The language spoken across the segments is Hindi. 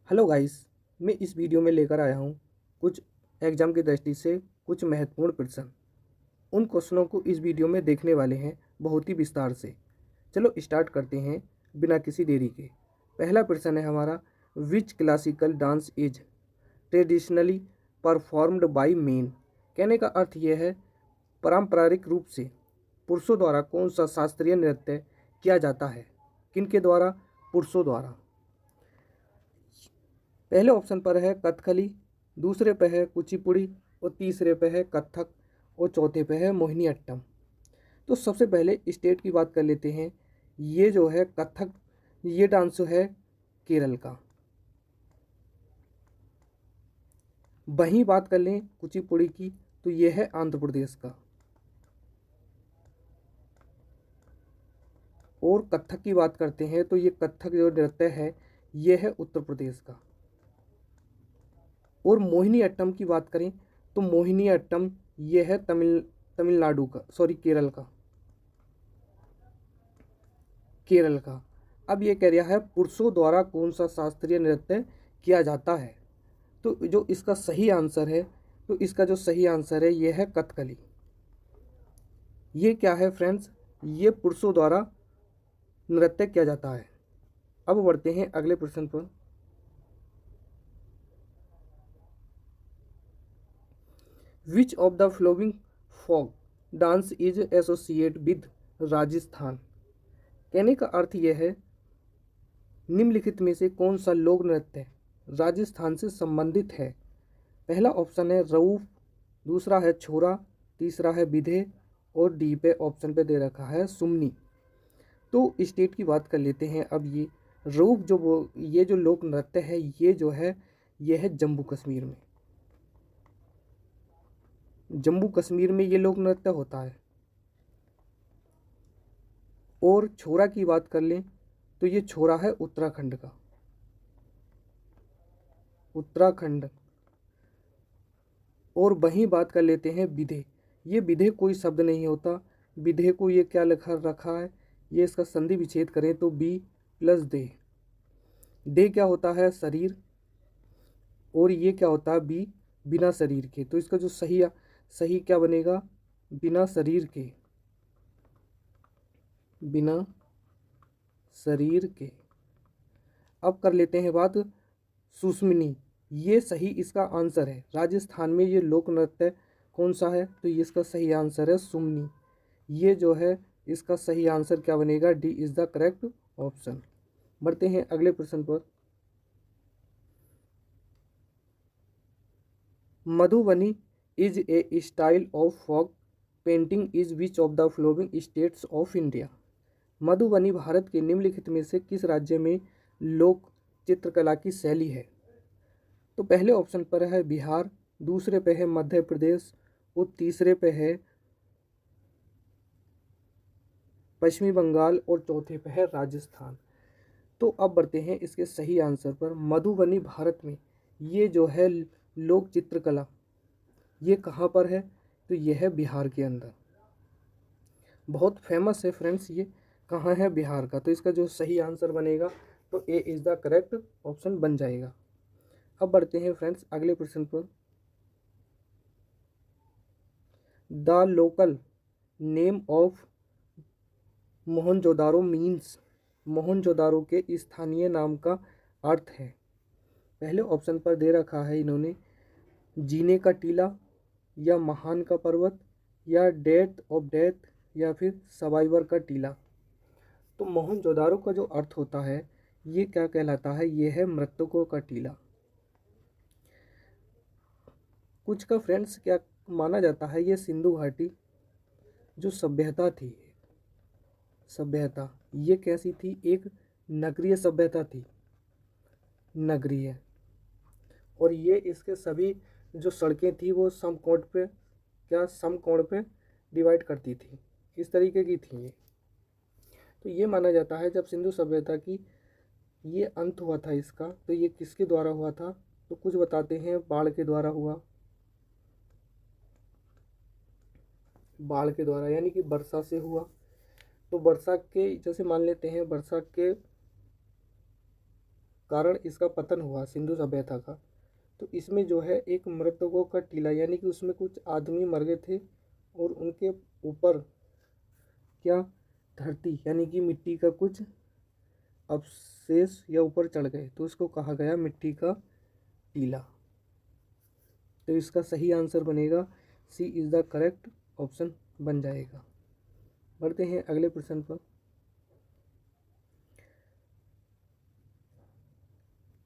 हेलो गाइस, मैं इस वीडियो में लेकर आया हूँ कुछ एग्जाम की दृष्टि से कुछ महत्वपूर्ण प्रश्न। उन क्वेश्चनों को इस वीडियो में देखने वाले हैं बहुत ही विस्तार से। चलो स्टार्ट करते हैं बिना किसी देरी के। पहला प्रश्न है हमारा, which classical dance is traditionally performed by main. कहने का अर्थ यह है पारंपरिक रूप से पुरुषों द्वारा कौन सा शास्त्रीय नृत्य किया जाता है। किनके द्वारा? पुरुषों द्वारा। पहले ऑप्शन पर है कथकली, दूसरे पे है कुचिपुड़ी और तीसरे पे है कथक और चौथे पे है मोहिनीअट्टम। तो सबसे पहले स्टेट की बात कर लेते हैं। ये जो है कथक, ये डांस है केरल का। वहीं बात कर लें कुचिपुड़ी की तो ये है आंध्र प्रदेश का। और कथक की बात करते हैं तो ये कथक जो नृत्य है ये है उत्तर प्रदेश का। और मोहिनीअट्टम की बात करें तो मोहिनीअट्टम ये है तमिलनाडु का, सॉरी केरल का। अब ये कह रहा है पुरुषों द्वारा कौन सा शास्त्रीय नृत्य किया जाता है। तो जो इसका सही आंसर है, तो इसका जो सही आंसर है ये है कथकली। ये क्या है फ्रेंड्स? ये पुरुषों द्वारा नृत्य किया जाता है। अब बढ़ते हैं अगले प्रश्न पर। Which of the following folk dance is associate with Rajasthan. कहने का अर्थ यह है निम्नलिखित में से कौन सा लोक नृत्य राजस्थान से संबंधित है। पहला ऑप्शन है रऊफ, दूसरा है छोरा, तीसरा है बिधे और डी पे ऑप्शन पे दे रखा है सुमनी। तो स्टेट की बात कर लेते हैं। अब ये रऊफ ये जो लोक नृत्य है ये है जम्मू कश्मीर में। जम्मू कश्मीर में ये लोक नृत्य होता है। और छोरा की बात कर लें तो ये छोरा है उत्तराखंड का। उत्तराखंड। और वहीं बात कर लेते हैं विधे। ये विधे कोई शब्द नहीं होता। विधे को ये क्या लिखा रखा है, ये इसका संधि विच्छेद करें तो बी प्लस दे। दे क्या होता है? शरीर। और ये क्या होता है? बी बिना शरीर के। तो इसका जो सही क्या बनेगा? बिना शरीर के। बिना शरीर के। अब कर लेते हैं बात सुषमनी। ये सही इसका आंसर है। राजस्थान में ये लोक नृत्य कौन सा है? तो ये इसका सही आंसर है सुमनी। ये जो है इसका सही आंसर क्या बनेगा? D is the correct option. बढ़ते हैं अगले प्रश्न पर। Madhubani is a style of fog painting is which of the flowing states of India. Madhubani Bharat के निम्नलिखित में से किस राज्य में लोक चित्रकला की शैली है। तो पहले ऑप्शन पर है बिहार, दूसरे पे है मध्य प्रदेश और तीसरे पे है पश्चिमी बंगाल और चौथे पे है राजस्थान। तो अब बढ़ते हैं इसके सही आंसर पर। मधुबनी भारत में ये जो है लोक चित्रकला ये कहाँ पर है? तो ये है बिहार के अंदर। बहुत फेमस है फ्रेंड्स। ये कहाँ है? बिहार का। तो इसका जो सही आंसर बनेगा तो A is the correct option बन जाएगा। अब बढ़ते हैं फ्रेंड्स अगले प्रश्न पर। The local name of Mohenjodaro means. Mohenjodaro के स्थानीय नाम का अर्थ है। पहले ऑप्शन पर दे रखा है इन्होंने जीने का टीला या महान का पर्वत या डेथ ऑफ डेथ या फिर सर्वाइवर का टीला। तो मोहनजोदारो का जो अर्थ होता है ये क्या कहलाता है? ये है मृतकों का टीला। कुछ का फ्रेंड्स क्या माना जाता है, ये सिंधु घाटी जो सभ्यता थी, सभ्यता ये कैसी थी? एक नगरीय सभ्यता थी, नगरीय। और ये इसके सभी जो सड़कें थी वो समकोण पे डिवाइड करती थी, इस तरीके की थी ये। तो ये माना जाता है जब सिंधु सभ्यता की ये अंत हुआ था इसका, तो ये किसके द्वारा हुआ था? तो कुछ बताते हैं बाढ़ के द्वारा हुआ। बाढ़ के द्वारा यानी कि वर्षा से हुआ। तो वर्षा के जैसे मान लेते हैं वर्षा के कारण इसका पतन हुआ सिंधु सभ्यता का, तो इसमें जो है एक मृतकों का टीला, यानी कि उसमें कुछ आदमी मर गए थे और उनके ऊपर क्या धरती यानी कि मिट्टी का कुछ अवशेष या ऊपर चढ़ गए, तो इसको कहा गया मिट्टी का टीला। तो इसका सही आंसर बनेगा C is the correct option बन जाएगा। बढ़ते हैं अगले प्रश्न पर।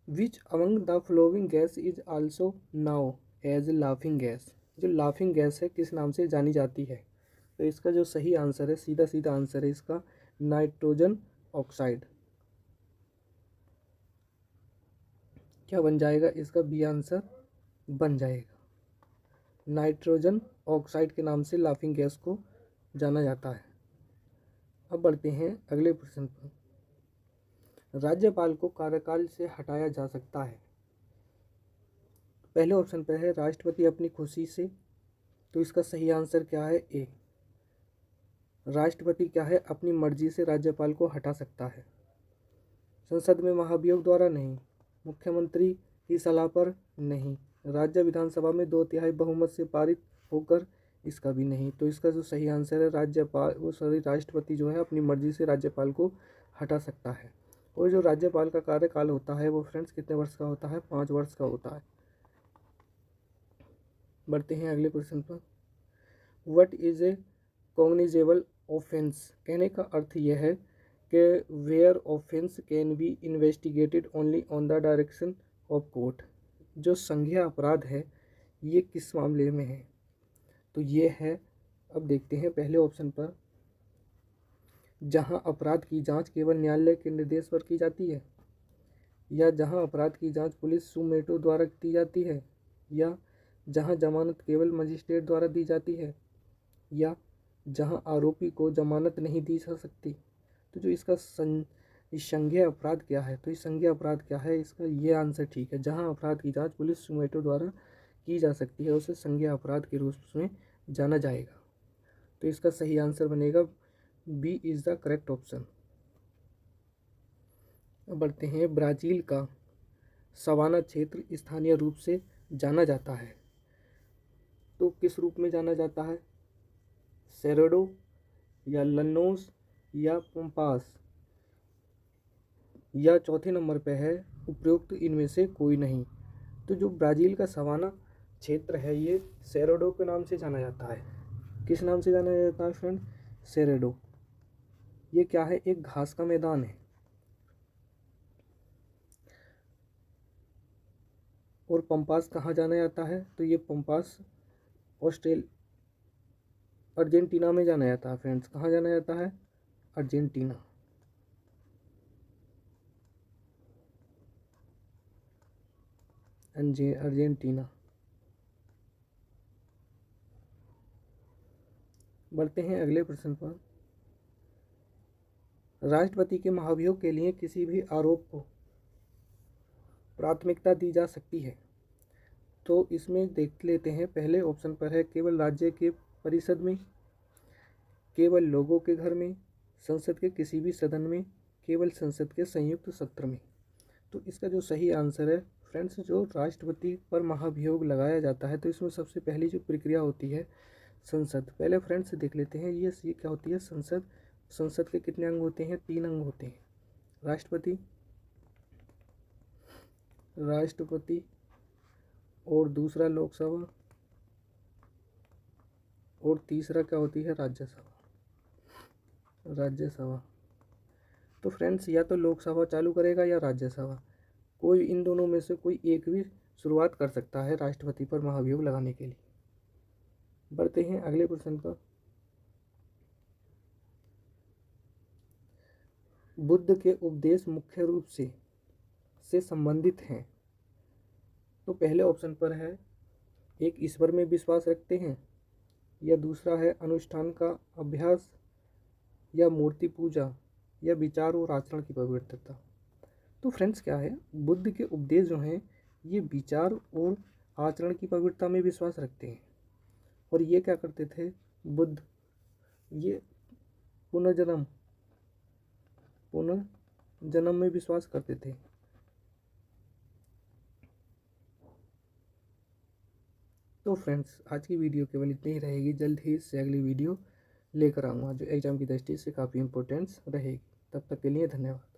Which among the following gas is also known as laughing gas, जो लाफिंग गैस है किस नाम से जानी जाती है? तो इसका जो सही आंसर है, सीधा सीधा आंसर है इसका नाइट्रोजन ऑक्साइड। क्या बन जाएगा? इसका बी आंसर बन जाएगा। नाइट्रोजन ऑक्साइड के नाम से लाफिंग गैस को जाना जाता है। अब बढ़ते हैं अगले प्रश्न पर। राज्यपाल को कार्यकाल से हटाया जा सकता है। पहले ऑप्शन पर है राष्ट्रपति अपनी खुशी से, तो इसका सही आंसर क्या है? ए। राष्ट्रपति क्या है अपनी मर्जी से राज्यपाल को हटा सकता है। संसद में महाभियोग द्वारा नहीं, मुख्यमंत्री की सलाह पर नहीं, राज्य विधानसभा में 2/3 बहुमत से पारित होकर, इसका भी नहीं। तो इसका जो सही आंसर है राष्ट्रपति जो है अपनी मर्जी से राज्यपाल को हटा सकता है। और जो राज्यपाल का कार्यकाल होता है वो फ्रेंड्स कितने वर्ष का होता है? 5 वर्ष का होता है। बढ़ते हैं अगले प्रश्न पर। What is a cognizable offence? कहने का अर्थ यह है कि where offence can be investigated only on the direction of court. जो संज्ञेय अपराध है ये किस मामले में है? तो ये है, अब देखते हैं पहले ऑप्शन पर, जहां अपराध की जांच केवल न्यायालय के निर्देश पर की जाती है, या जहां अपराध की जांच पुलिस सुमेटो द्वारा की जाती है, या जहां जमानत केवल मजिस्ट्रेट द्वारा दी जाती है, या जहां आरोपी को जमानत नहीं दी जा सकती। तो जो इसका संज्ञेय अपराध क्या है? तो इस संज्ञेय अपराध क्या है इसका? ये आंसर ठीक है। जहां अपराध की जांच पुलिस सुमेटो द्वारा की जा सकती है उसे संज्ञेय अपराध के रूप में जाना जाएगा। तो इसका सही आंसर बनेगा B is the correct option. अब बढ़ते हैं। ब्राज़ील का सवाना क्षेत्र स्थानीय रूप से जाना जाता है, तो किस रूप में जाना जाता है? सेरेडो या लन्नोस या पंपास, या चौथे नंबर पे है उपरोक्त इनमें से कोई नहीं। तो जो ब्राज़ील का सवाना क्षेत्र है ये सेरेडो के नाम से जाना जाता है। किस नाम से जाना जाता है फ्रेंड? सेरेडो। ये क्या है? एक घास का मैदान है। और पंपास कहाँ जाना जाता है? तो ये पंपास अर्जेंटीना में जाना जाता है फ्रेंड्स। कहाँ जाना जाता है? अर्जेंटीना। अर्जेंटीना। बढ़ते हैं अगले प्रश्न पर। राष्ट्रपति के महाभियोग के लिए किसी भी आरोप को प्राथमिकता दी जा सकती है, तो इसमें देख लेते हैं। पहले ऑप्शन पर है केवल राज्य के परिषद में, केवल लोगों के घर में, संसद के किसी भी सदन में, केवल संसद के संयुक्त सत्र में। तो इसका जो सही आंसर है फ्रेंड्स, जो राष्ट्रपति पर महाभियोग लगाया जाता है तो इसमें सबसे पहली जो प्रक्रिया होती है संसद। पहले फ्रेंड्स देख लेते हैं ये क्या होती है? संसद। संसद के कितने अंग होते हैं? 3 अंग होते हैं। राष्ट्रपति और दूसरा लोकसभा, और तीसरा क्या होती है? राज्यसभा। तो फ्रेंड्स या तो लोकसभा चालू करेगा या राज्यसभा, कोई इन दोनों में से कोई एक भी शुरुआत कर सकता है राष्ट्रपति पर महाभियोग लगाने के लिए। बढ़ते हैं अगले प्रश्न पर। बुद्ध के उपदेश मुख्य रूप से संबंधित हैं, तो पहले ऑप्शन पर है एक ईश्वर में विश्वास रखते हैं, या दूसरा है अनुष्ठान का अभ्यास, या मूर्ति पूजा, या विचार और आचरण की पवित्रता। तो फ्रेंड्स क्या है, बुद्ध के उपदेश जो हैं ये विचार और आचरण की पवित्रता में विश्वास रखते हैं। और ये क्या करते थे बुद्ध? ये पुनर्जन्म में विश्वास करते थे। तो फ्रेंड्स, आज की वीडियो केवल इतनी ही रहेगी। जल्द ही इससे अगली वीडियो लेकर आऊँगा जो एग्ज़ाम की दृष्टि से काफ़ी इंपॉर्टेंस रहेगी। तब तक के लिए धन्यवाद।